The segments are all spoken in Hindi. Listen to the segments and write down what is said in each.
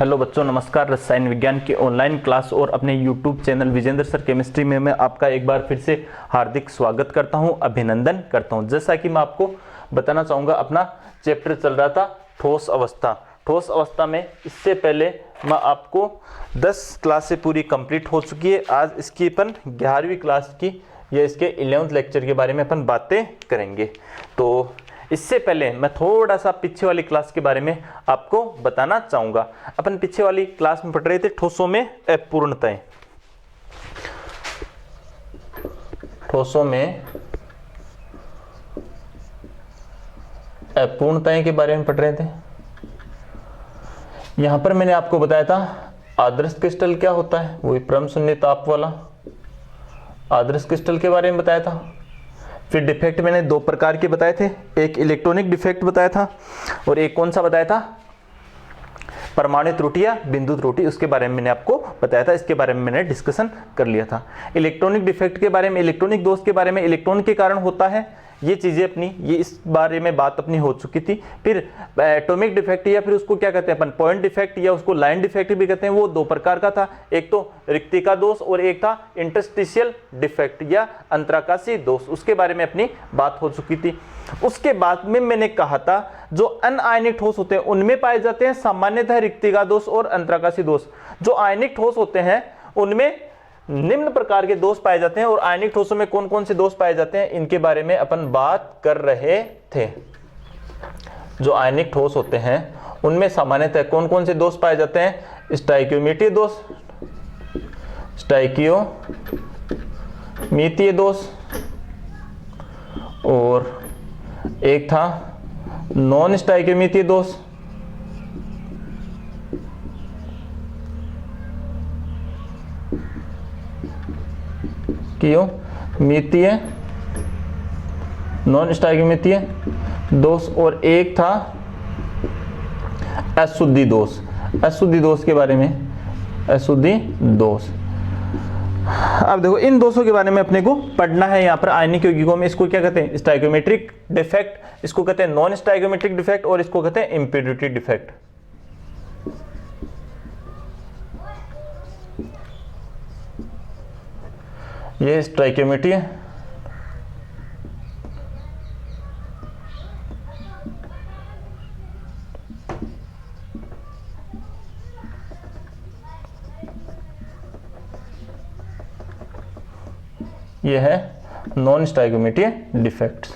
हेलो बच्चों, नमस्कार। रसायन विज्ञान की ऑनलाइन क्लास और अपने YouTube channel Vijendra sir chemistry में मैं आपका एक बार फिर से हार्दिक स्वागत करता हूं, अभिनंदन करता हूं। जैसा कि मैं आपको बताना चाहूँगा, अपना चैप्टर चल रहा था ठोस अवस्था। ठोस अवस्था में इससे पहले मैं आपको 10 क्लासें पूरी कंप्लीट हो चुकी है। आज इसकी अपन 11वीं क्लास की या इसके 11वें लेक्चर के बारे में अपन बातें करेंगे। तो इससे पहले मैं थोड़ा सा पीछे वाली क्लास के बारे में आपको बताना चाहूंगा। अपन पीछे वाली क्लास में पढ़ रहे थे ठोसों में अपूर्णताएं। ठोसों में अपूर्णताएं के बारे में पढ़ रहे थे। यहां पर मैंने आपको बताया था आदर्श क्रिस्टल क्या होता है, वही परम शून्य ताप वाला आदर्श क्रिस्टल के बारे में बताया था। फिर डिफेक्ट मैंने दो प्रकार के बताए थे, एक इलेक्ट्रॉनिक डिफेक्ट बताया था और एक कौन सा बताया था, परमाणु त्रुटि या बिंदु त्रुटि, उसके बारे में मैंने आपको बताया था। इसके बारे में मैंने डिस्कशन कर लिया था। इलेक्ट्रॉनिक डिफेक्ट के बारे में, इलेक्ट्रॉनिक दोष के बारे में, इलेक्ट्रॉन के कारण होता है, ये चीजें अपनी, ये इस बारे में बात अपनी हो चुकी थी। फिर एटॉमिक डिफेक्ट या फिर उसको क्या कहते हैं अपन, पॉइंट डिफेक्ट या उसको लाइन डिफेक्ट भी कहते हैं, वो दो प्रकार का था। एक तो रिक्तिका दोष और एक था इंटरस्टिशियल डिफेक्ट या अंतराकाशी दोष, उसके बारे में अपनी बात हो चुकी थी। उसके बाद में मैंने कहा था जो अनआयनिक ठोस होते हैं उनमें पाए जाते हैं सामान्यतः रिक्तिका दोष और अंतराकाशी दोष। जो आयनिक ठोस होते हैं उनमें निम्न प्रकार के दोष पाए जाते हैं। और आयनिक ठोसों में कौन कौन से दोष पाए जाते हैं, इनके बारे में अपन बात कर रहे थे। जो आयनिक ठोस होते हैं उनमें सामान्यतः कौन कौन से दोष पाए जाते हैं, स्टाइकियोमीट्रिय दोष, स्टाइकियोमीतीय दोष और एक था नॉन स्टाइकियोमीतीय दोष। मितीय, नॉन स्टाइकियोमीतीय दोष और एक था अशुद्धि दोष। अशुद्धि दोष के बारे में, अशुद्धि दोष। अब देखो इन दोषों के बारे में अपने को पढ़ना है। यहाँ पर आयनिक यौगिकों में इसको क्या कहते हैं, स्टाइकियोमेट्रिक डिफेक्ट, इसको कहते हैं नॉन स्टाइकियोमेट्रिक डिफेक्ट और इसको कहते हैं इम्प्योरिटी डिफेक्ट। ये स्टाइकियोमेट्री है, ये है नॉन स्टाइकियोमेट्री डिफेक्ट्स।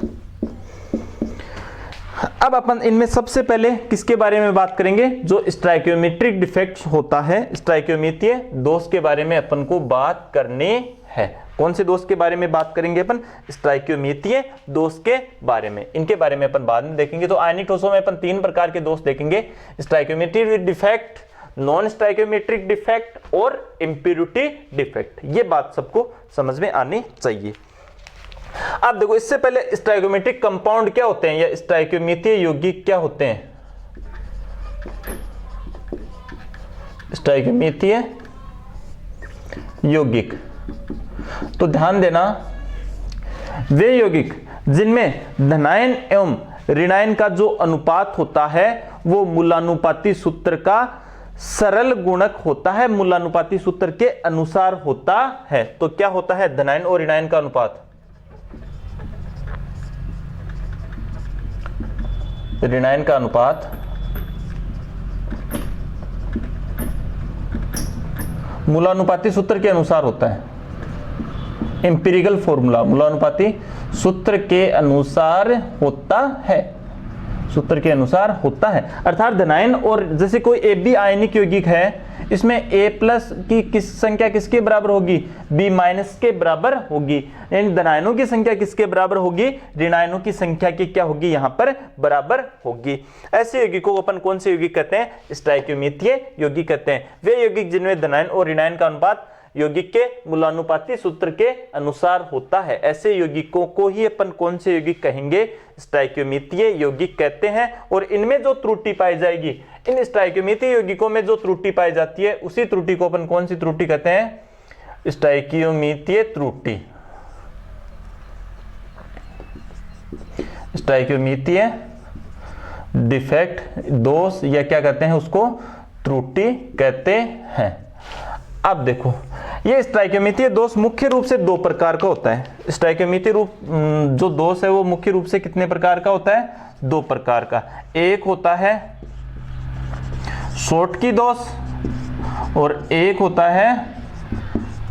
अब अपन इनमें सबसे पहले किसके बारे में बात करेंगे, जो स्टाइकियोमेट्रिक डिफेक्ट होता है, स्टाइकियोमीतीय दोष के बारे में अपन को बात करनी है। कौन से दोष के बारे में बात करेंगे अपन, स्टाइकियोमीतीय दोष के बारे में। इनके बारे में अपन बाद में देखेंगे। तो आयनिक ठोसों में अपन 3 प्रकार के दोष देखेंगे, stoichiometric defect, non stoichiometric defect और इम्प्योरिटी डिफेक्ट। ये बात सबको समझ में आनी चाहिए। अब देखो इससे पहले स्टाइकियोमेट्रिक कंपाउंड क्या होते हैं या स्टाइकियोमीतीय यौगिक क्या होते हैं। स्टाइकियोमीतीय यौगिक, तो ध्यान देना, वे यौगिक जिनमें धनायन एवं ऋणायन का जो अनुपात होता है वो मूलानुपाती सूत्र का सरल गुणक होता है, मूलानुपाती सूत्र के अनुसार होता है। तो क्या होता है, धनायन और ऋणायन का अनुपात, ऋणायन का अनुपात मूलानुपाती सूत्र के अनुसार होता है। एम्पिरिकल फॉर्मूला मूलानुपाती सूत्र के अनुसार होता है, सूत्र के अनुसार होता है। अर्थात धनायन और जैसे कोई ए बी आयनिक यौगिक है, इसमें A प्लस की किस संख्या किसके बराबर होगी, B माइनस के बराबर होगी। यानी धनायनों की संख्या किसके बराबर होगी, ऋणायनों की संख्या की क्या होगी, यहां पर बराबर होगी। ऐसे यौगिकों को अपन कौन से यौगिक कहते हैं, स्टाइकियोमीतीय यौगिक कहते हैं। वे यौगिक जिनमें धनायन और ऋणायन का अनुपात यौगिक के मूलानुपाती सूत्र के अनुसार होता है, ऐसे यौगिकों को ही अपन कौन से यौगिक कहेंगे, स्टाइकियोमीतीय यौगिक कहते हैं। और इनमें जो त्रुटि पाई जाएगी, इन स्टाइकियोमीतीय यौगिकों में जो त्रुटि पाई जाती है, उसी त्रुटि को अपन कौन सी त्रुटि कहते हैं, स्टाइकियोमीतीय त्रुटि। स्टाइकियोमीतीय डिफेक्ट दोष या क्या कहते हैं उसको, त्रुटि कहते हैं। अब देखो, ये स्टाइकोमीतीय दोष मुख्य रूप से दो प्रकार का होता है। स्टाइकोमीतीय रूप जो दोष है वो मुख्य रूप से कितने प्रकार का होता है? दो प्रकार का। एक होता है शॉर्टकी दोष और एक होता है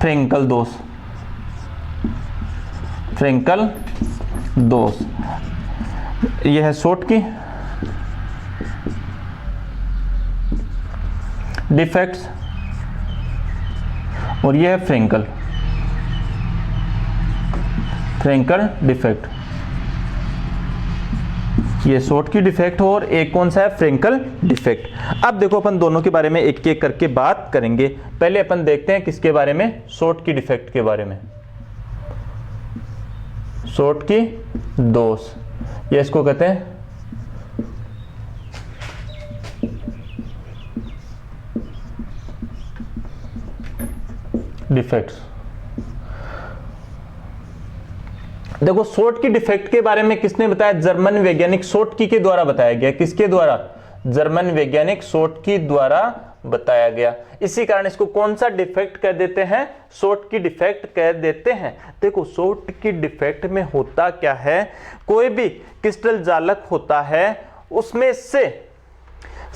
फ्रेंकल दोष। फ्रेंकल दोष, यह है शॉर्टकी डिफेक्ट्स और यह है फ्रेंकल डिफेक्ट। ये शॉर्टकी डिफेक्ट और एक कौन सा है? Frenkel defect. अब देखो, अपन दोनों के बारे में एक एक करके बात करेंगे। पहले अपन देखते हैं किसके बारे में? शॉर्टकी डिफेक्ट के बारे में। शॉर्टकी दोष, ये इसको कहते हैं डिफेक्ट्स। देखो, शॉर्टकी डिफेक्ट के बारे में किसने बताया? जर्मन वैज्ञानिक शॉर्टकी के द्वारा बताया गया। किसके द्वारा? जर्मन वैज्ञानिक शॉर्टकी द्वारा बताया गया। इसी कारण इसको कौन सा डिफेक्ट कह देते हैं? शॉर्टकी डिफेक्ट कह देते हैं। देखो, शॉर्टकी डिफेक्ट में होता क्या है? कोई भी क्रिस्टल जालक होता है, उसमें से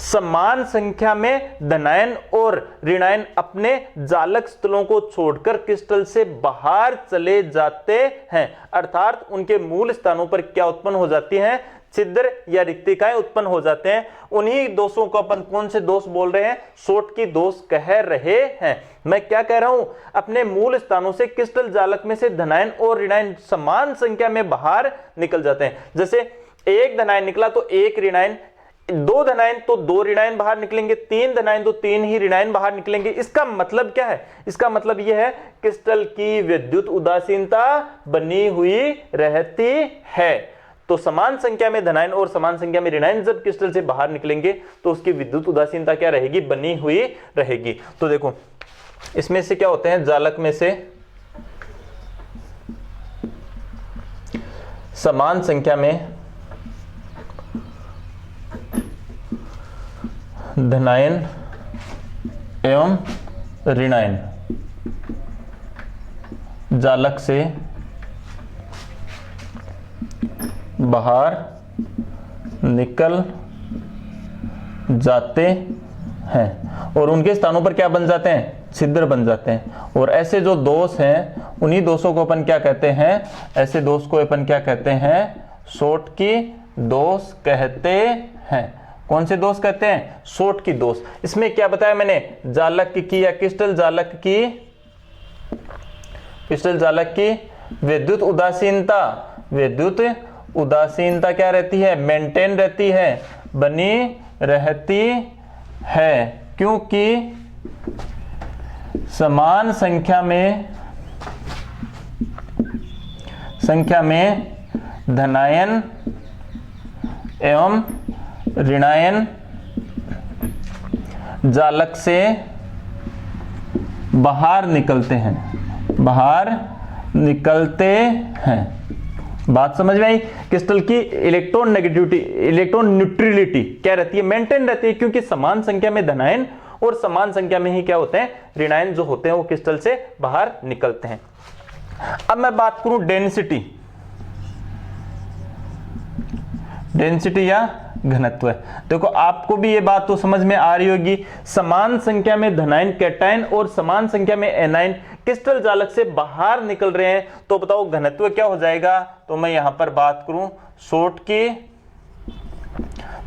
समान संख्या में धनायन और ऋणायन अपने जालक स्थलों को छोड़कर क्रिस्टल से बाहर चले जाते हैं। अर्थात उनके मूल स्थानों पर क्या उत्पन्न हो जाती हैं? छिद्र या रिक्तिकाएं उत्पन्न हो जाते हैं। उन्हीं दोषों को अपन कौन से दोष बोल रहे हैं? शॉर्टकी दोष कह रहे हैं। मैं क्या कह रहा हूं? अपने मूल स्थानों से क्रिस्टल जालक में से धनायन और ऋणायन समान संख्या में बाहर निकल जाते हैं। जैसे एक धनायन निकला तो एक ऋणायन, दो धनायन तो दो ऋणायन बाहर निकलेंगे, तीन धनायन तो तीन ही ऋणायन बाहर निकलेंगे। इसका मतलब क्या है? इसका मतलब यह है क्रिस्टल की विद्युत उदासीनता बनी हुई रहती है। तो समान संख्या में धनायन और समान संख्या में ऋणायन जब क्रिस्टल से बाहर निकलेंगे तो उसकी विद्युत उदासीनता क्या रहेगी? बनी हुई रहेगी। तो देखो, इसमें से क्या होते हैं? जालक में से समान संख्या में धनायन एवं ऋणायन जालक से बाहर निकल जाते हैं और उनके स्थानों पर क्या बन जाते हैं? छिद्र बन जाते हैं। और ऐसे जो दोष हैं, उन्हीं दोषों को अपन क्या कहते हैं? ऐसे दोष को अपन क्या कहते हैं? शॉर्टकी दोष कहते हैं। कौन से दोष कहते हैं? शॉर्टकी दोष। इसमें क्या बताया मैंने? जालक की या क्रिस्टल जालक की विद्युत उदासीनता क्या रहती है? मेंटेन रहती है, बनी रहती है, क्योंकि समान संख्या में धनायन एवं ऋणायन जालक से बाहर निकलते हैं। बात समझ में आई? क्रिस्टल की इलेक्ट्रॉन न्यूट्रलिटी क्या रहती है? मेंटेन रहती है, क्योंकि समान संख्या में धनायन और समान संख्या में ही क्या होते हैं? ऋणायन जो होते हैं वो क्रिस्टल से बाहर निकलते हैं। अब मैं बात करूं डेंसिटी या घनत्व। देखो, आपको भी ये बात तो समझ में आ रही होगी। समान संख्या में धनायन कैटायन और समान संख्या में एनायन क्रिस्टल जालक से बाहर निकल रहे हैं, तो बताओ घनत्व क्या हो जाएगा? तो मैं यहां पर बात करूं शॉर्टकी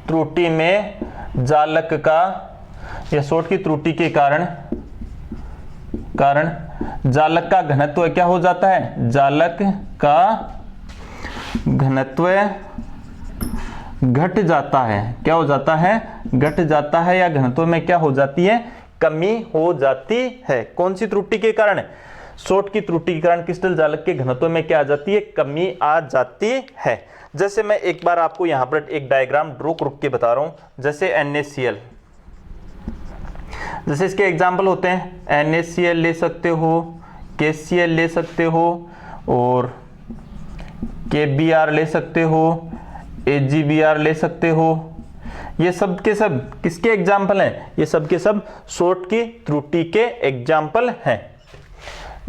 त्रुटि में जालक का या शॉर्टकी त्रुटि के कारण जालक का घनत्व क्या हो जाता है? जालक का घनत्व घट जाता है। क्या हो जाता है? घट जाता है, या घनत्व में क्या हो जाती है? कमी हो जाती है। कौन सी त्रुटि के कारण? शॉर्टकी त्रुटि के कारण क्रिस्टल जालक के घनत्व में क्या आ जाती है? कमी आ जाती है। जैसे मैं एक बार आपको यहां पर एक डायग्राम रुक के बता रहा हूं। जैसे NaCl, जैसे इसके एग्जाम्पल होते हैं NaCl ले सकते हो, KCl ले सकते हो और KBr ले सकते हो, AgBr ले सकते हो। ये सब के सब किसके एग्जाम्पल हैं? ये सब के सब शॉर्ट की त्रुटि के एग्जाम्पल हैं।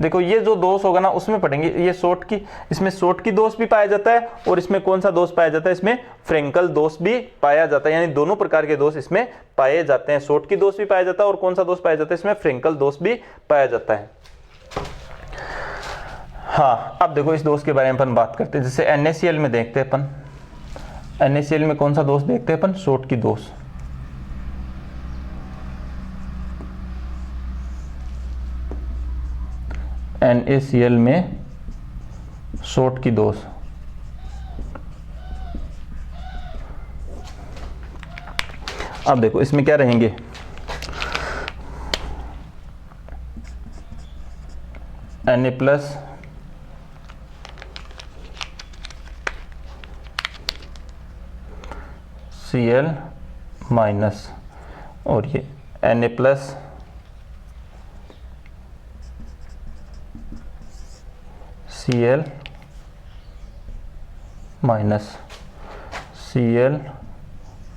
देखो ये जो दोष होगा ना उसमें पढ़ेंगे, ये शॉर्ट की, इसमें शॉर्ट की दोष भी पाया जाता है और इसमें कौन सा दोष पाया जाता है? इसमें फ्रेंकल दोष भी पाया जाता है, यानी दोनों प्रकार के दोष इसमें पाए जाते हैं। शॉर्ट की दोष भी पाया जाता है और कौन सा दोष पाया जाता है? इसमें फ्रेंकल दोष भी पाया जाता है। हाँ, अब देखो इस दोष के बारे में अपन बात करते हैं। जैसे NaCl में देखते हैं अपन, NaCl में कौन सा दोष देखते हैं अपन? शॉर्ट की दोष। NaCl में शॉर्ट की दोष। अब देखो इसमें क्या रहेंगे? Na+ Cl- और ये Na+ Cl-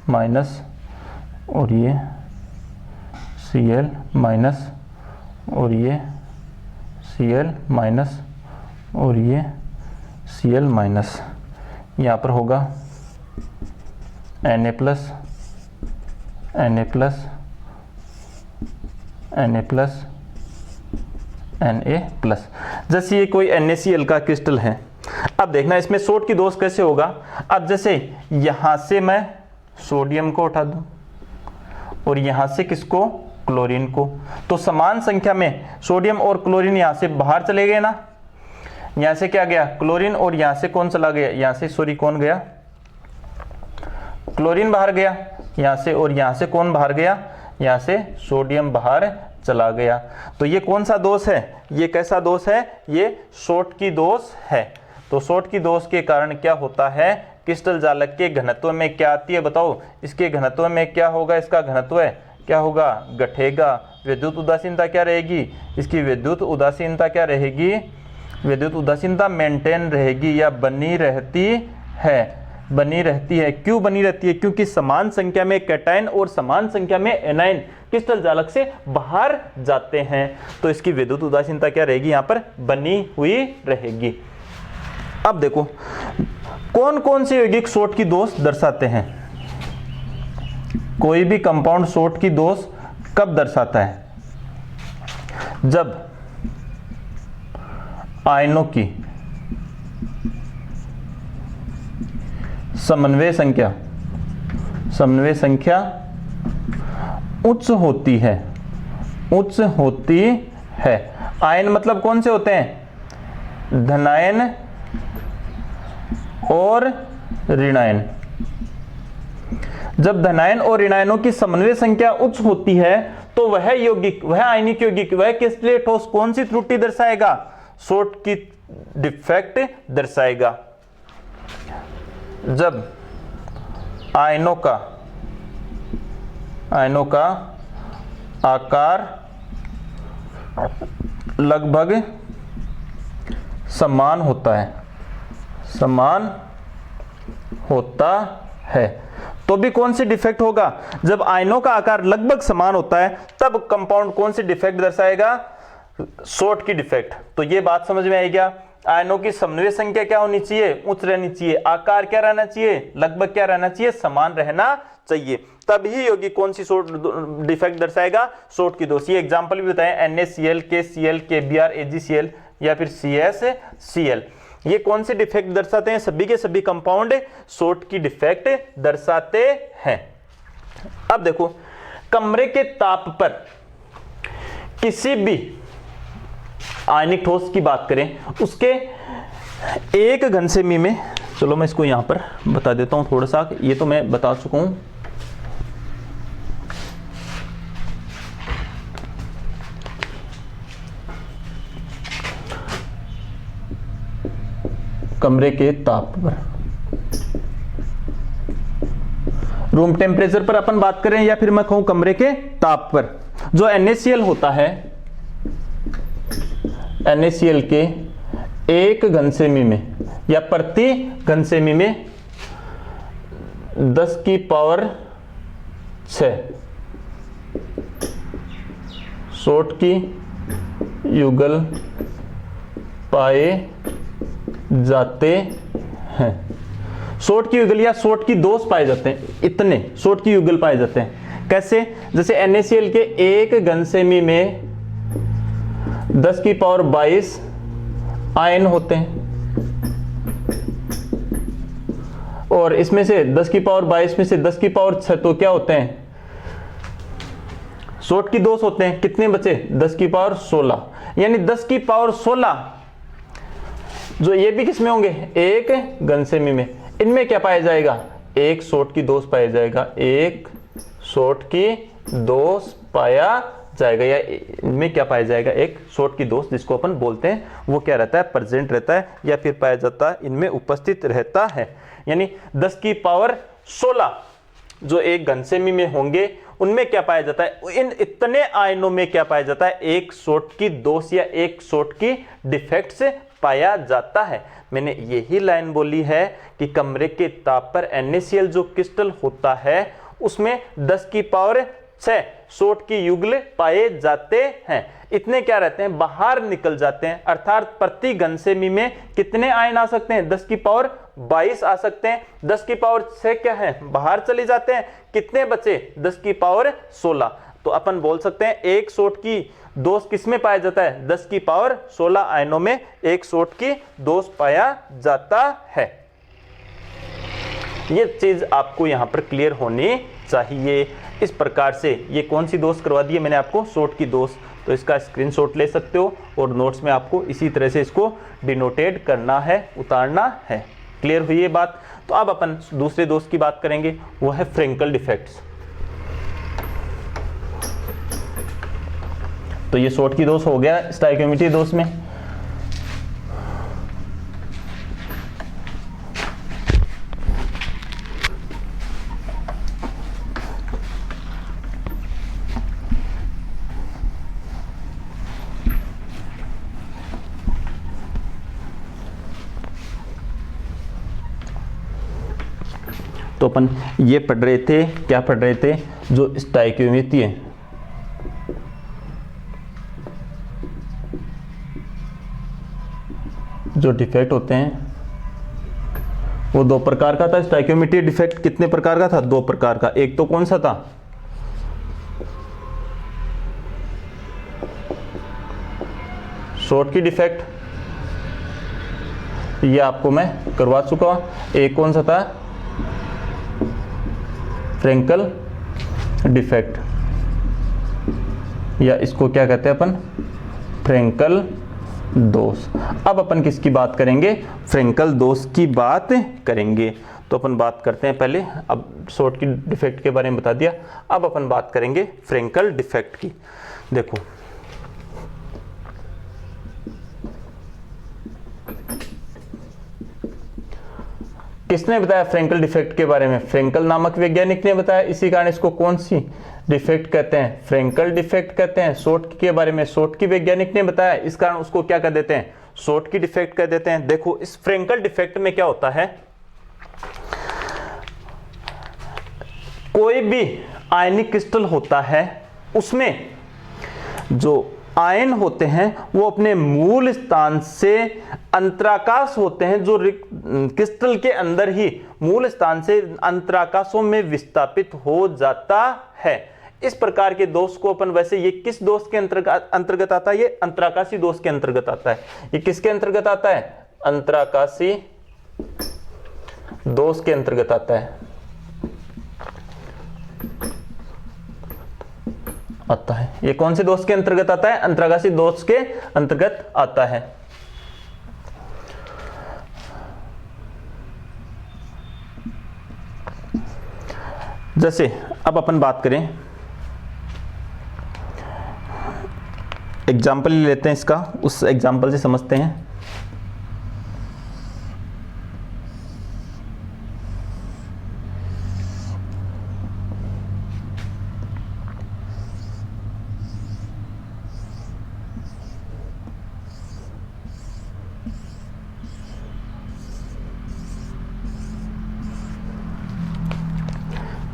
Cl- और ये Cl- और ये Cl- और ये Cl-, यहाँ पर होगा Na+, Na+, Na+, जैसे ये कोई NaCl का क्रिस्टल है। अब देखना इसमें शॉर्ट की दोष कैसे होगा। अब जैसे यहां से मैं सोडियम को उठा दूं और यहां से किसको? क्लोरीन को, तो समान संख्या में सोडियम और क्लोरीन यहां से बाहर चले गए ना। यहां से क्या गया? क्लोरीन, और यहां से कौन चला गया? यहां से सॉरी कौन गया? क्लोरीन बाहर गया यहां से, और यहां से कौन बाहर गया? यहां से सोडियम बाहर चला गया। तो ये कौन सा दोष है? ये कैसा दोष है? ये शॉर्ट की दोष है। तो शॉर्ट की दोष के कारण क्या होता है? क्रिस्टल जालक के घनत्व में क्या आती है बताओ? इसके घनत्व में क्या होगा? इसका घनत्व क्या होगा? घटेगा। विद्युत उदासीनता क्या रहेगी? इसकी विद्युत उदासीनता क्या रहेगी? विद्युत उदासीनता मेंटेन रहेगी या बनी रहती है। बनी रहती है। क्यों बनी रहती है? क्योंकि समान संख्या में कैटायन और समान संख्या में एनायन क्रिस्टल जालक से बाहर जाते हैं, तो इसकी विद्युत उदासीनता क्या रहेगी? यहाँ पर बनी हुई रहेगी। अब देखो कौन कौन से यौगिक शॉर्ट की दोष दर्शाते हैं। कोई भी कंपाउंड शॉर्ट की दोष कब दर्शाता है? जब आयनों की समन्वय संख्या उच्च होती है। उच्च होती है। आयन मतलब कौन से होते हैं? धनायन और ऋणायन। जब धनायन और ऋणायनों की समन्वय संख्या उच्च होती है तो वह यौगिक, वह आयनिक यौगिक, वह क्रिस्टलीय ठोस कौन सी त्रुटि दर्शाएगा? शॉर्ट की डिफेक्ट दर्शाएगा। जब आयनों का आकार लगभग समान होता है तो भी कौन सी डिफेक्ट होगा? जब आयनों का आकार लगभग समान होता है तब कंपाउंड कौन सी डिफेक्ट दर्शाएगा? शॉर्ट की डिफेक्ट। तो ये बात समझ में आई क्या? आयनों की समन्वय संख्या क्या होनी चाहिए? उच्च रहनी चाहिए। आकार क्या रहना चाहिए? लगभग क्या रहना चाहिए? समान रहना चाहिए। तभी यौगिक कौन सी शॉर्ट डिफेक्ट दर्शाएगा? शॉर्ट की दोष। ये एग्जांपल भी बताएं, NaCl, KCl, KBr, AgCl या फिर CsCl। ये कौन से डिफेक्ट दर्शाते हैं? सभी के सभी कंपाउंड शॉर्ट की डिफेक्ट दर्शाते हैं। अब देखो कमरे के ताप पर किसी भी आयनिक ठोस की बात करें, उसके एक घन सेमी में, चलो मैं इसको यहां पर बता देता हूं थोड़ा सा, ये तो मैं बता चुका हूं। कमरे के ताप पर, रूम टेम्परेचर पर अपन बात करें या फिर मैं कहूं कमरे के ताप पर, जो NaCl होता है, NaCl के एक घन सेमी में या प्रति घन सेमी में 10 की पावर 6 शॉर्ट की युगल पाए जाते हैं। शॉर्ट की युगल या शॉर्ट की दोष पाए जाते हैं, इतने शॉर्ट की युगल पाए जाते हैं। कैसे? जैसे NaCl के एक घन सेमी में 10 की पावर 22 आयन होते हैं, और इसमें से 10 की पावर 22 में से 10 की पावर 6 तो क्या होते हैं? शॉर्ट की दोष होते हैं। कितने बचे? 10 की पावर 16, यानी 10 की पावर 16 जो ये भी किसमें होंगे? एक घन सेमी में। इनमें क्या पाया जाएगा? एक शॉर्ट की दोष पाया जाएगा, एक शॉर्ट की दोष पाया जाएगा, या इनमें क्या पाया जाएगा? एक शॉर्ट की दोष, जिसको अपन बोलते हैं, वो क्या रहता है? प्रेजेंट रहता है या फिर पाया जाता है, इनमें उपस्थित रहता है। यानी 10 की पावर 16 जो एक घन सेमी में होंगे, उनमें क्या पाया जाता है? इन इतने आयनों में क्या पाया जाता है? एक शॉर्ट की दोष या एक शॉर्ट की डिफेक्ट्स पाया जाता है। मैंने यही लाइन बोली है कि कमरे के ताप पर NaCl जो क्रिस्टल होता है उसमें 10 की पावर 6 शॉर्ट की युगल पाए जाते हैं। इतने क्या रहते हैं? बाहर निकल जाते हैं। अर्थात प्रति घन सेमी में कितने आयन आ सकते हैं? 10 की पावर 22 आ सकते हैं। 10 की पावर 6 क्या है? बाहर चले जाते हैं। कितने बचे? 10 की पावर 16। तो अपन बोल सकते हैं एक शॉर्ट की दोष किसमें पाया जाता है? 10 की पावर 16 आयनों में एक शॉर्ट की दोष पाया जाता है। ये चीज आपको यहां पर क्लियर होनी चाहिए। इस प्रकार से ये कौन सी दोष करवा दी है मैंने आपको? शॉर्ट की दोष। तो इसका स्क्रीनशॉट ले सकते हो और नोट्स में आपको इसी तरह से इसको डिनोटेड करना है, उतारना है। क्लियर हुई ये बात? तो अब अपन दूसरे दोष की बात करेंगे, वो है फ्रेंकल डिफेक्ट्स। तो ये शॉर्ट की दोष हो गया स्टाइकियोमेट्री दोष में। तो अपन ये पढ़ रहे थे, क्या पढ़ रहे थे? जो स्टाइकियोमेट्री है, जो डिफेक्ट होते हैं वो दो प्रकार का था। स्टाइकियोमेट्री डिफेक्ट कितने प्रकार का था? दो प्रकार का। एक तो कौन सा था? शॉर्ट की डिफेक्ट, ये आपको मैं करवा चुका हूं। एक कौन सा था? फ्रेंकल डिफेक्ट, या इसको क्या कहते हैं अपन? फ्रेंकल दोष। अब अपन किसकी बात करेंगे? फ्रेंकल दोष की बात करेंगे। तो अपन बात करते हैं पहले, अब शॉर्ट की डिफेक्ट के बारे में बता दिया, अब अपन बात करेंगे फ्रेंकल डिफेक्ट की। देखो, किसने बताया फ्रेंकल डिफेक्ट के बारे में? फ्रेंकल नामक वैज्ञानिक ने बताया। इसी कारण इसको कौन सी डिफेक्ट कहते हैं? फ्रेंकल डिफेक्ट कहते हैं। शॉर्ट के बारे में शॉर्ट की वैज्ञानिक ने बताया, इस कारण उसको क्या कह देते हैं? शॉर्ट की डिफेक्ट कह देते हैं। देखो, इस फ्रेंकल डिफेक्ट में क्या होता है? कोई भी आयनिक क्रिस्टल होता है, उसमें जो आयन होते हैं वो अपने मूल स्थान से अंतराकाश होते हैं, जो क्रिस्टल के अंदर ही मूल स्थान से अंतराकाशों में विस्थापित हो जाता है। इस प्रकार के दोष को अपन, वैसे ये किस दोष के अंतर्गत आता है? ये अंतराकाशी दोष के अंतर्गत आता है। ये किसके अंतर्गत आता है? अंतराकाशी दोष के अंतर्गत आता है, ये कौन से दोष के अंतर्गत आता है? अंतराकाशी दोष के अंतर्गत आता है। जैसे अब अपन बात करें, एग्जाम्पल लेते हैं इसका, उस एग्जाम्पल से समझते हैं।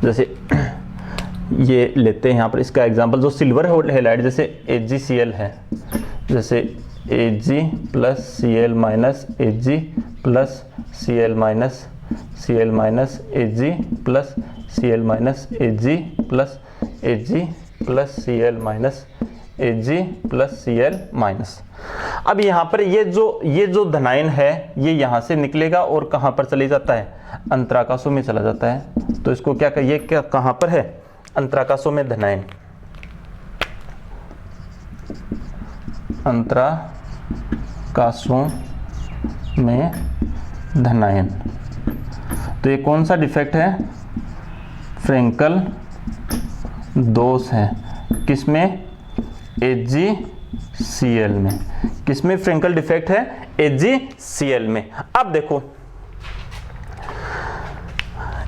जैसे ये लेते हैं यहाँ पर इसका एग्जांपल, जो सिल्वर हैलाइड जैसे AgCl है, जैसे Ag plus Cl minus Ag plus Cl minus Cl minus Ag plus Cl minus Ag plus Ag plus Cl minus Ag plus Cl minus. अब यहाँ पर ये जो धनायन है ये यहाँ से निकलेगा और कहाँ पर चले जाता है, अंतराकाशों में चला जाता है। तो इसको क्या कहिए, क्या कहाँ पर है, अंतराकाशों में धनायन, अंतराकाशों में धनायन। तो ये कौन सा डिफेक्ट है, फ्रेंकल दोष है, किसमें, AgCl में। किसमें फ्रेंकल डिफेक्ट है, AgCl में। अब देखो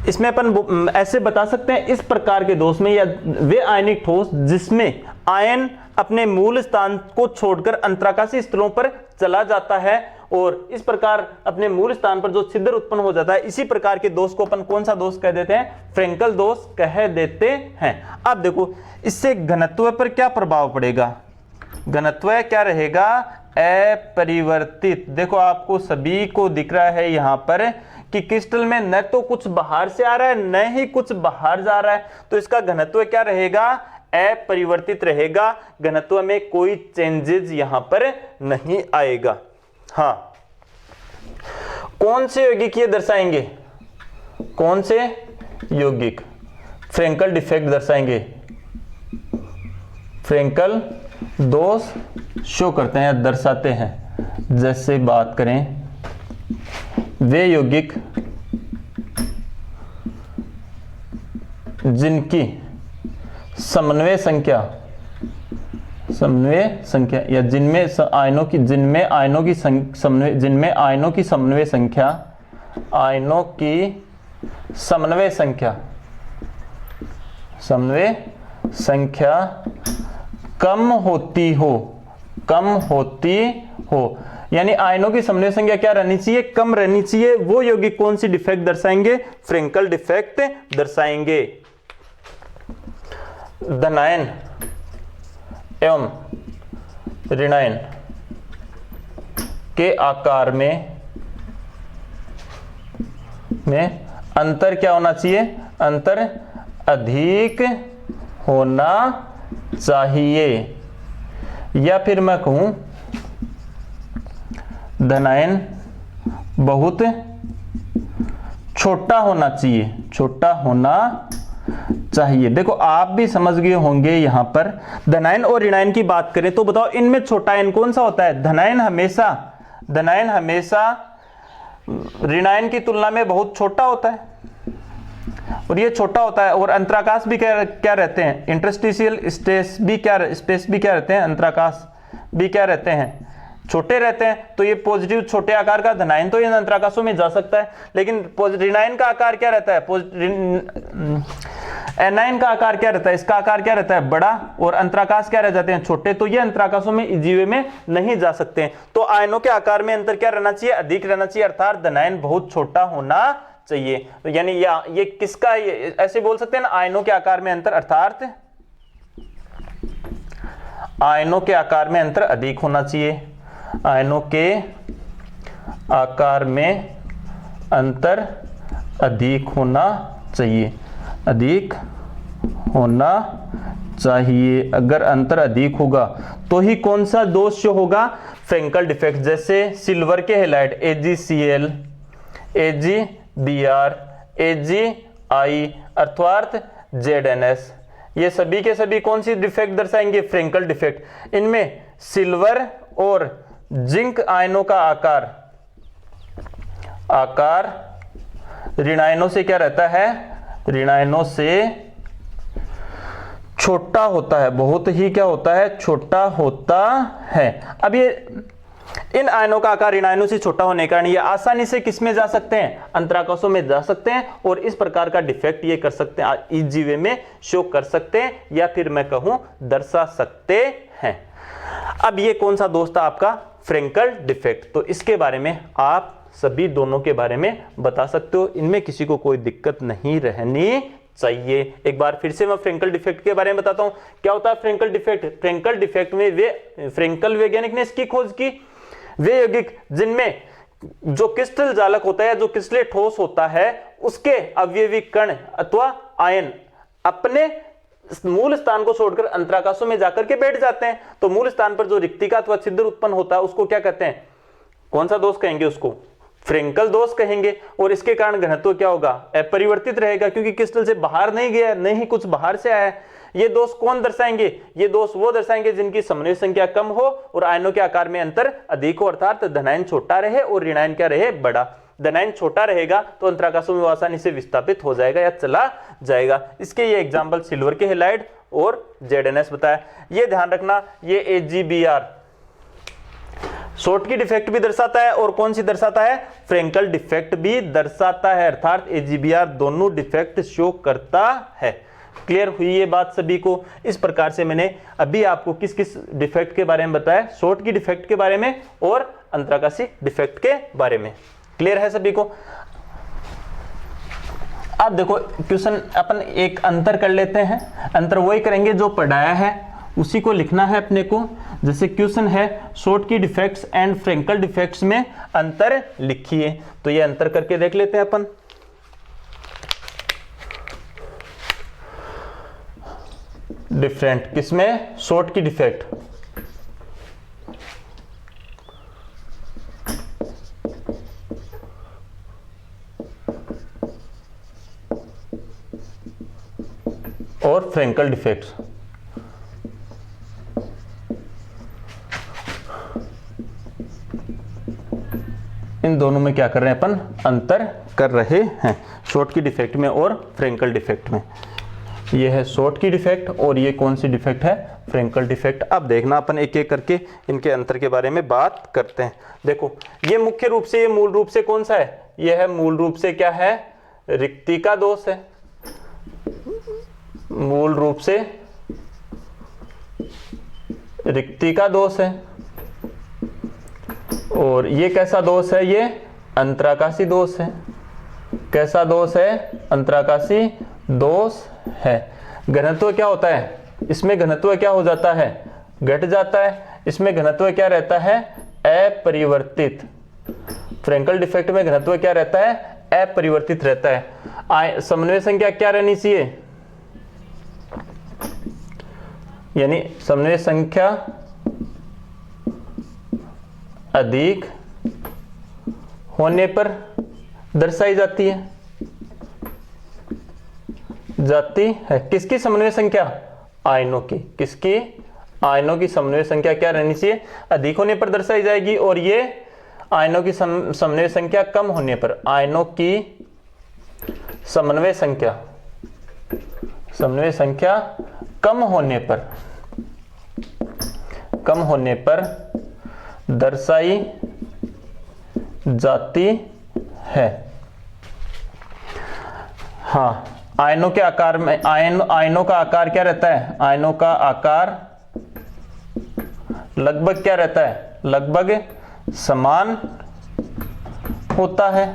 इसमें अपन ऐसे बता सकते हैं, इस प्रकार के दोष में या वे आयनिक ठोस जिसमें आयन अपने मूल स्थान को छोड़कर अंतराकाशीय स्थलों पर चला जाता है और इस प्रकार अपने मूल स्थान पर जो छिद्र उत्पन्न हो जाता है, इसी प्रकार के दोष को अपन कौन सा दोष कह देते हैं, फ्रेंकल दोष कह देते हैं। अब देखो इससे घनत्व पर क्या प्रभाव पड़ेगा, घनत्व क्या रहेगा, अपरिवर्तित। देखो आपको सभी को दिख रहा है यहाँ पर कि क्रिस्टल में न तो कुछ बाहर से आ रहा है न ही कुछ बाहर जा रहा है, तो इसका घनत्व क्या रहेगा, अपरिवर्तित रहेगा, घनत्व में कोई चेंजेस यहां पर नहीं आएगा। हाँ, कौन से यौगिक ये दर्शाएंगे, कौन से यौगिक फ्रेंकल डिफेक्ट दर्शाएंगे, फ्रेंकल दोष शो करते हैं, दर्शाते हैं। जैसे बात करें वे यौगिक जिनकी समन्वय संख्या या जिनमें आयनों की समन्वय संख्या कम होती हो, यानी आयनों की समन्वय संख्या क्या रहनी चाहिए, कम रहनी चाहिए, वो यौगिक कौन सी डिफेक्ट दर्शाएंगे, फ्रेंकल डिफेक्ट दर्शाएंगे। धनायन एवं ऋणायन के आकार में अंतर क्या होना चाहिए, अंतर अधिक होना चाहिए, या फिर मैं कहूं धनायन बहुत छोटा होना चाहिए, देखो आप भी समझ गए होंगे यहां पर धनायन और ऋणायन की बात करें तो बताओ इनमें छोटा आयन कौन सा होता है, धनायन हमेशा ऋणायन की तुलना में बहुत छोटा होता है और ये छोटा होता है। और अंतराकाश भी क्या रहते हैं, इंटरस्टिशियल स्पेस भी क्या रहते हैं, अंतराकाश भी क्या रहते हैं, छोटे रहते हैं। तो ये पॉजिटिव छोटे आकार का धनायन तो इन अंतराकाशों में जा सकता है, लेकिन ऋणायन का आकार क्या रहता है, एनायन का आकार क्या रहता है, इसका आकार क्या रहता है, बड़ा, और अंतराकाश क्या रह जाते हैं, छोटे। तो ये अंतराकाशों में इजीवे में नहीं जा सकते हैं। तो आयनों के आकार में अंतर क्या रहना चाहिए, अधिक रहना चाहिए, अर्थात धनायन बहुत छोटा होना चाहिए। तो यानी ये किसका, ऐसे बोल सकते हैं ना, आयनों के आकार में अंतर, अर्थात आयनों के आकार में अंतर अधिक होना चाहिए, आयनों के आकार में अंतर अधिक होना चाहिए, अधिक होना चाहिए। अगर अंतर अधिक होगा तो ही कौन सा दोष होगा, फ्रेंकल डिफेक्ट। जैसे सिल्वर के हैलाइड AgCl, AgBr, AgI अर्थात ZnS, ये सभी के सभी कौन सी डिफेक्ट दर्शाएंगे, फ्रेंकल डिफेक्ट। इनमें सिल्वर और जिंक आयनों का आकार ऋणायनों से क्या रहता है, ऋणायनों से छोटा होता है, बहुत ही क्या होता है, छोटा होता है। अब ये इन आयनों का आकार ऋणायनों से छोटा होने के कारण ये आसानी से किस में जा सकते हैं, अंतराकाशों में जा सकते हैं और इस प्रकार का डिफेक्ट ये कर सकते हैं, इजी वे में शो कर सकते हैं, या फिर मैं कहूं दर्शा सकते हैं। अब ये कौन सा दोष था आपका, फ्रेंकल डिफेक्ट। तो इसके बारे में आप सभी दोनों के बारे में बता सकते हो, इनमें किसी को कोई दिक्कत नहीं रहनी चाहिए। एक बार फिर से मैं फ्रेंकल डिफेक्ट के बारे में बताता हूं। क्या होता है फ्रेंकल डिफेक्ट? फ्रेंकल डिफेक्ट में वे फ्रेंकल वैज्ञानिक ने इसकी खोज की, वे यौगिक जिनमें जो क्रिस्टल जालक होता है, जो क्रिस्टलीय ठोस होता है, उसके अवयवी कण अथवा आयन अपने मूल स्थान को छोड़कर अंतराकाशों में जाकर के बैठ जाते हैं। तो मूल स्थान पर जो रिक्तिका अथवा छिद्र उत्पन्न होता है उसको क्या कहते हैं? कौन सा दोष कहेंगे? उसको फ्रेंकल दोष कहेंगे। और इसके कारण घनत्व क्या होगा? अपरिवर्तित रहेगा, क्योंकि क्रिस्टल से बाहर नहीं गया, नहीं कुछ बाहर से आया है। ये दोष कौन दर्शाएंगे? ये दोष वो दर्शाएंगे जिनकी समन्वय संख्या कम हो और आयनों के आकार में अंतर अधिक हो, अर्थात धनायन छोटा रहे और ऋणायन क्या रहे? बड़ा। धनायन छोटा रहेगा तो अंतराकाशों में आसानी से विस्थापित हो जाएगा या चला जाएगा। इसके ये एग्जाम्पल सिल्वर के हैलाइड और ZnS बताया। ये ध्यान रखना, ये AgBr शॉर्ट की डिफेक्ट भी दर्शाता है और कौन सी दर्शाता है? फ्रेंकल डिफेक्ट भी दर्शाता है, अर्थात AgBr दोनों डिफेक्ट शो करता है। क्लियर हुई ये बात सभी को? इस प्रकार से मैंने अभी आपको किस किस डिफेक्ट के बारे में बताया, शॉर्ट की डिफेक्ट के बारे में और अंतराकाशी डिफेक्ट के बारे में। क्लियर है सभी को? अब देखो क्वेश्चन अपन एक अंतर कर लेते हैं। अंतर वही करेंगे जो पढ़ाया है, उसी को लिखना है अपने को। जैसे क्वेश्चन है शॉर्ट की डिफेक्ट्स एंड फ्रेंकल डिफेक्ट्स में अंतर लिखिए, तो ये अंतर करके देख लेते हैं अपन। डिफरेंट किसमें? शॉर्ट की डिफेक्ट। और फ्रेंकल डिफेक्ट्स। इन दोनों में क्या कर रहे हैं अपन? अंतर कर रहे हैं, शॉर्ट की डिफेक्ट में और फ्रेंकल डिफेक्ट में। ये है शॉर्ट की डिफेक्ट और ये कौन सी डिफेक्ट है? Frenkel defect. अब देखना अपन एक एक करके इनके अंतर के बारे में बात करते हैं। देखो ये मुख्य रूप से, ये मूल रूप से कौन सा है? ये है मूल रूप से क्या है? रिक्तिका दोष है। मूल रूप से रिक्तिका दोष है। और ये कैसा दोष है? ये अंतराकाशी दोष है। कैसा दोष है? अंतराकाशी दोष है। घनत्व क्या होता है? इसमें घनत्व क्या हो जाता है? घट जाता है। इसमें घनत्व क्या रहता है? अपरिवर्तित। फ्रेंकल डिफेक्ट में घनत्व क्या रहता है? अपरिवर्तित रहता है। समन्वय संख्या क्या रहनी चाहिए? यानी समन्वय संख्या अधिक होने पर दर्शाई जाती है। किसकी समन्वय संख्या? आयनों की। किसकी? आयनों की समन्वय संख्या क्या रहनी चाहिए? अधिक होने पर दर्शाई जाएगी। और ये आयनों की समन्वय संख्या कम होने पर, आयनों की समन्वय संख्या कम होने पर दर्शाई जाती है। हाँ, आयनों के आकार में आयनों का आकार क्या रहता है? आयनों का आकार लगभग क्या रहता है? लगभग समान होता है।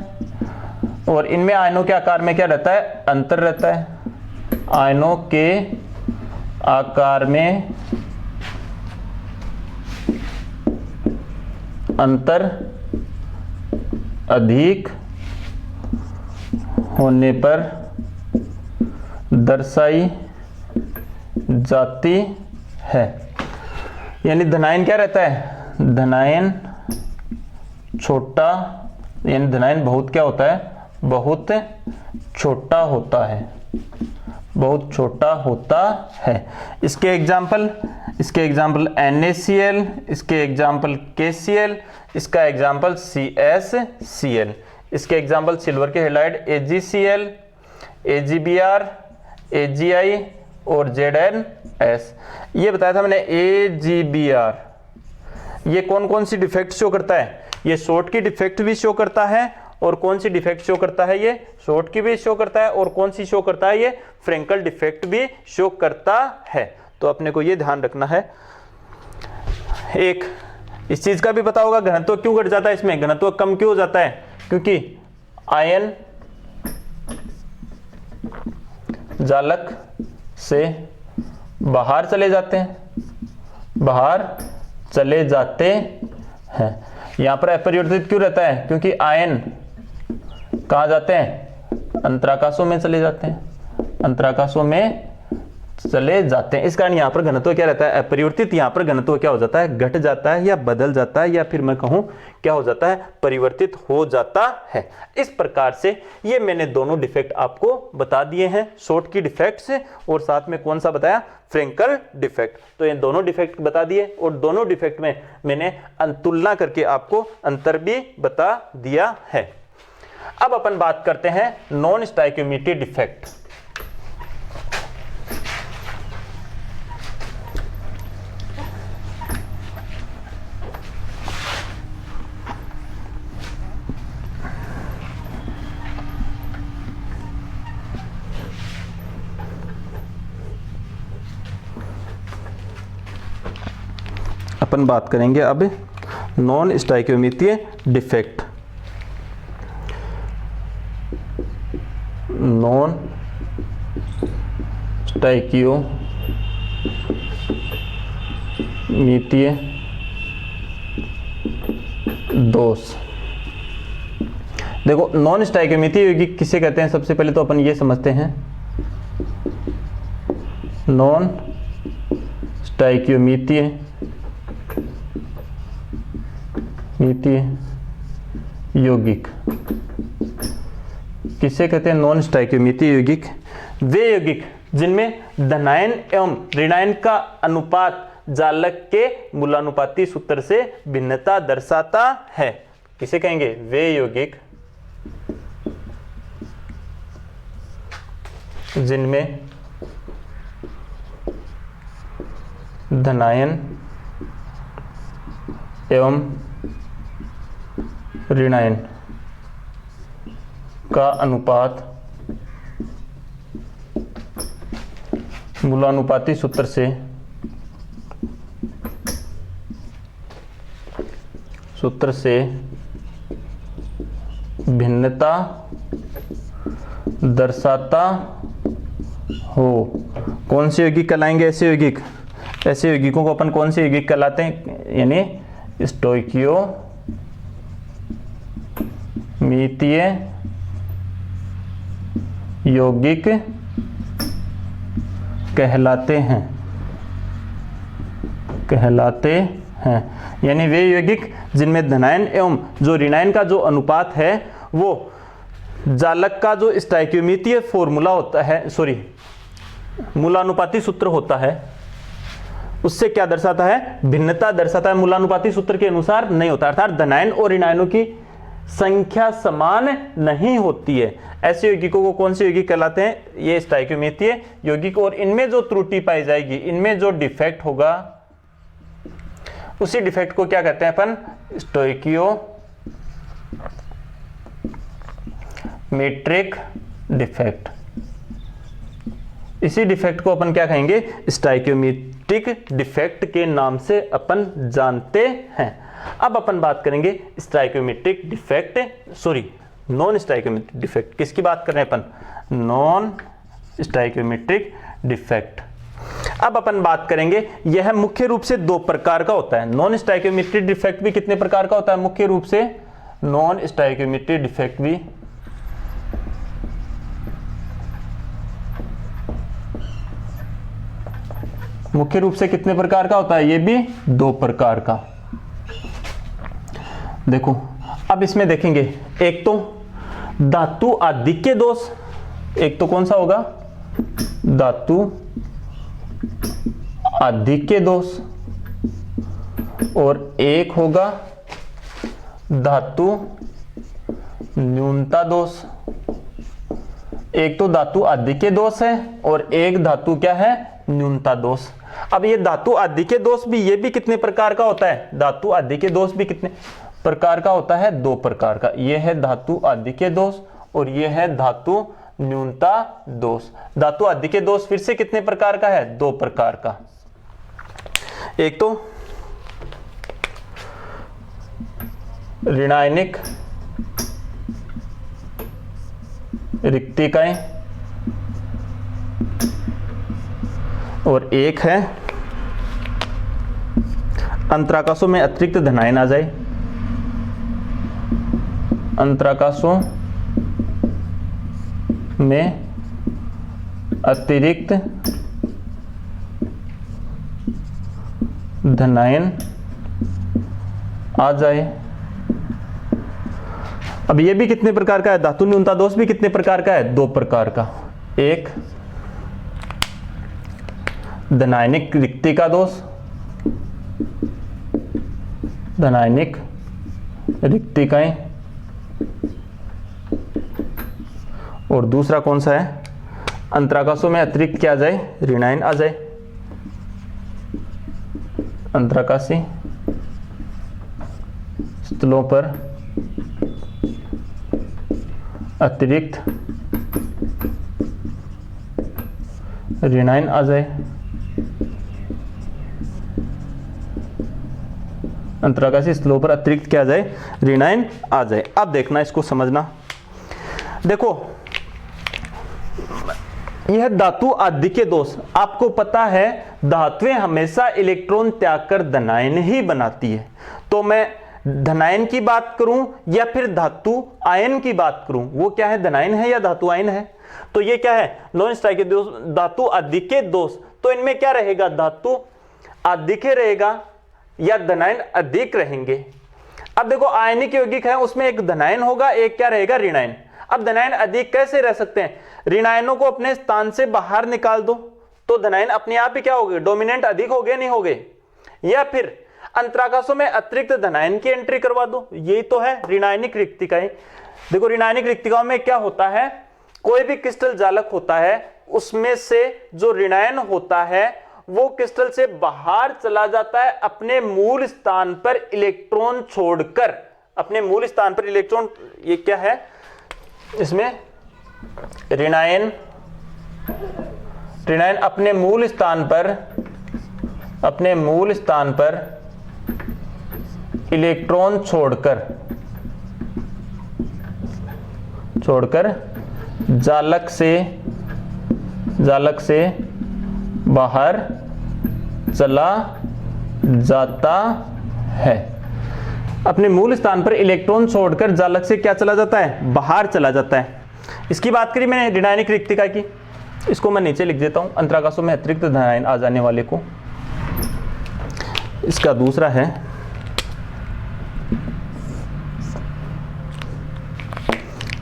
और इनमें आयनों के आकार में क्या रहता है? अंतर रहता है। आयनों के आकार में अंतर अधिक होने पर दर्शाई जाती है। यानी धनायन क्या रहता है? धनायन छोटा, यानी धनायन बहुत क्या होता है? बहुत छोटा होता है। बहुत छोटा होता है। इसके एग्जाम्पल NaCl, इसके एग्जाम्पल KCl, इसका एग्जाम्पल CsCl, इसके एग्जाम्पल सिल्वर के हैलाइड AgCl, AgBr, AgI और ZnS। ये बताया था मैंने AgBr। ये कौन कौन सी डिफेक्ट शो करता है? ये शॉर्ट की डिफेक्ट भी शो करता है। और कौन सी डिफेक्ट शो करता है? ये शॉर्ट की भी शो करता है। और कौन सी शो करता है? ये फ्रेंकल डिफेक्ट भी शो करता है। तो अपने को ये ध्यान रखना है। एक इस चीज का भी पता होगा घनत्व क्यों घट जाता है, इसमें घनत्व कम क्यों हो जाता है? क्योंकि आयन जालक से बाहर चले जाते हैं, बाहर चले जाते हैं। यहां पर अपरिवर्तित क्यों रहता है? क्योंकि आयन कहाँ जाते हैं? अंतराकाशों में चले जाते हैं, अंतराकाशों में चले जाते हैं। इस कारण यहां पर घनत्व क्या रहता है? अपरिवर्तित। यहां पर घनत्व क्या हो जाता है? घट जाता है या बदल जाता है, या फिर मैं कहूं क्या हो जाता है? परिवर्तित हो जाता है। इस प्रकार से ये मैंने दोनों डिफेक्ट आपको बता दिए हैं, शॉर्ट की डिफेक्ट्स, और साथ में कौन सा बताया? Frenkel defect. तो ये दोनों डिफेक्ट बता दिए, और दोनों डिफेक्ट में मैंने तुलना करके आपको अंतर भी बता दिया है। अब अपन बात करते हैं नॉन स्टोइकियोमेट्री डिफेक्ट। अपन बात करेंगे अब non stoichiometry defect. Non stoichiometry दोष। देखो, नॉन स्टोइकियोमेट्री यौगिक किसे कहते हैं? सबसे पहले तो अपन ये समझते हैं, नॉन स्टोइकियोमेट्री यौगिक किसे कहते हैं? नॉन स्टोइकियोमेट्री यौगिक वे यौगिक जिनमें धनायन एवं ऋणायन का अनुपात जालक के मूलानुपाती सूत्र से भिन्नता दर्शाता है। किसे कहेंगे? वे यौगिक जिनमें धनायन एवं ऋणायन का अनुपात मूलानुपाती सूत्र से भिन्नता दर्शाता हो। कौन से यौगिक कहलाएंगे? ऐसे यौगिक, ऐसे यौगिकों को अपन कौन से यौगिक कहलाते हैं? यानी स्टोइकियोमेट्री यौगिक कहलाते हैं। यानी वे यौगिक जिनमें धनायन एवं जो ऋणायन का जो अनुपात है वो जालक का जो स्टोइकियोमेट्री फॉर्मूला होता है, मूलानुपाती सूत्र होता है, उससे क्या दर्शाता है? भिन्नता दर्शाता है। मूलानुपाती सूत्र के अनुसार नहीं होता, अर्थात धनायन और ऋणायनों की संख्या समान नहीं होती है। ऐसे यौगिकों को कौन से यौगिक कहलाते हैं? ये स्टोइकियोमेट्री यौगिक। और इनमें जो त्रुटि पाई जाएगी, इनमें जो डिफेक्ट होगा, उसी डिफेक्ट को क्या कहते हैं अपन? Stoichiometric defect. इसी डिफेक्ट को अपन क्या कहेंगे? स्टोइकियोमेट्रिक डिफेक्ट के नाम से अपन जानते हैं। अब अपन बात करेंगे stoichiometric defect, non stoichiometric defect. किसकी बात कर रहे हैं अपन? Non stoichiometric defect. अब अपन बात करेंगे, यह मुख्य रूप से दो प्रकार का होता है। नॉन स्टोइकियोमेट्रिक डिफेक्ट भी कितने प्रकार का होता है? मुख्य रूप से नॉन स्टोइकियोमेट्रिक डिफेक्ट भी मुख्य रूप से कितने प्रकार का होता है? ये भी दो प्रकार का। देखो, अब इसमें देखेंगे, एक तो धातु आधिक्य दोष, एक तो कौन सा होगा? धातु आधिक्य दोष, और एक होगा धातु न्यूनता दोष। एक तो धातु आधिक्य दोष है और एक धातु क्या है? न्यूनता दोष। अब ये धातु आधिक्य दोष भी, ये भी कितने प्रकार का होता है? धातु आधिक्य दोष भी कितने प्रकार का होता है? दो प्रकार का। ये है धातु आधिक्य दोष और ये है धातु न्यूनता दोष। धातु आधिक्य दोष फिर से कितने प्रकार का है? दो प्रकार का। एक तो ऋणायनिक रिक्तिकाएं और एक है अंतराकाशों में अतिरिक्त धनायन आ जाए, अंतराकाशों में अतिरिक्त धनायन आ जाए। अब ये भी कितने प्रकार का है, धातु न्यूनता दोष भी कितने प्रकार का है, 2 प्रकार का। एक धनायनिक रिक्तिका दोष, धनायनिक रिक्तिकाएं, और दूसरा कौन सा है, अंतराकाशों में अतिरिक्त क्या आ जाए, ऋणायन आ जाए। अंतराकाशी स्थलों पर अतिरिक्त ऋणायन आ जाए, अंतराकाशी स्थलों पर अतिरिक्त क्या आ जाए, ऋणायन आ जाए। अब देखना, इसको समझना। देखो यह धातु आदिक्य दोष, आपको पता है धातुएं हमेशा इलेक्ट्रॉन त्याग कर धनायन ही बनाती है। तो मैं धनायन की बात करूं या फिर धातु आयन की बात करूं, वो क्या है, धनायन है या धातु आयन है। तो ये क्या है, लोन स्ट्राइक दोष, धातु आदिक्य दोष। तो इनमें क्या रहेगा, धातु आदिक्य रहेगा या धनायन अधिक रहेंगे। अब देखो आयनिक यौगिक है, उसमें एक धनायन होगा, एक क्या रहेगा, ऋणायन। अब धनायन अधिक कैसे रह सकते हैं, ऋणायनों को अपने स्थान से बाहर निकाल दो तो धनायन अपने आप ही क्या हो गए, डोमिनेंट अधिक हो गए, नहीं हो गए। या फिर अंतराकाशों में अतिरिक्त धनायन की एंट्री करवा दो, यही तो है ऋणायनिक रिक्तिकाएं। देखो ऋणायनिक रिक्तिकाओं में क्या होता है, कोई भी क्रिस्टल जालक होता है उसमें से जो ऋणायन होता है वो क्रिस्टल से बाहर चला जाता है अपने मूल स्थान पर इलेक्ट्रॉन छोड़कर, अपने मूल स्थान पर इलेक्ट्रॉन, ये क्या है इसमें ऋणायन, ऋणायन अपने मूल स्थान पर इलेक्ट्रॉन छोड़कर जालक से बाहर चला जाता है। अपने मूल स्थान पर इलेक्ट्रॉन छोड़कर जालक से क्या चला जाता है, बाहर चला जाता है। इसकी बात करी मैंने ऋणायनिक रिक्तिका की, इसको मैं नीचे लिख देता हूं, अंतराकाशों में अतिरिक्त धनायन आ जाने वाले को। इसका दूसरा है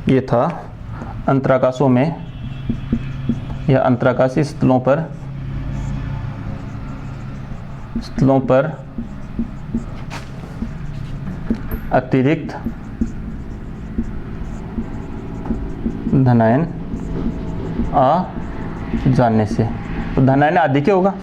ये था अंतराकाशों में या अंतराकाशी स्थलों पर अतिरिक्त धनायन आ जाने से। तो धनायन अधिक होगा,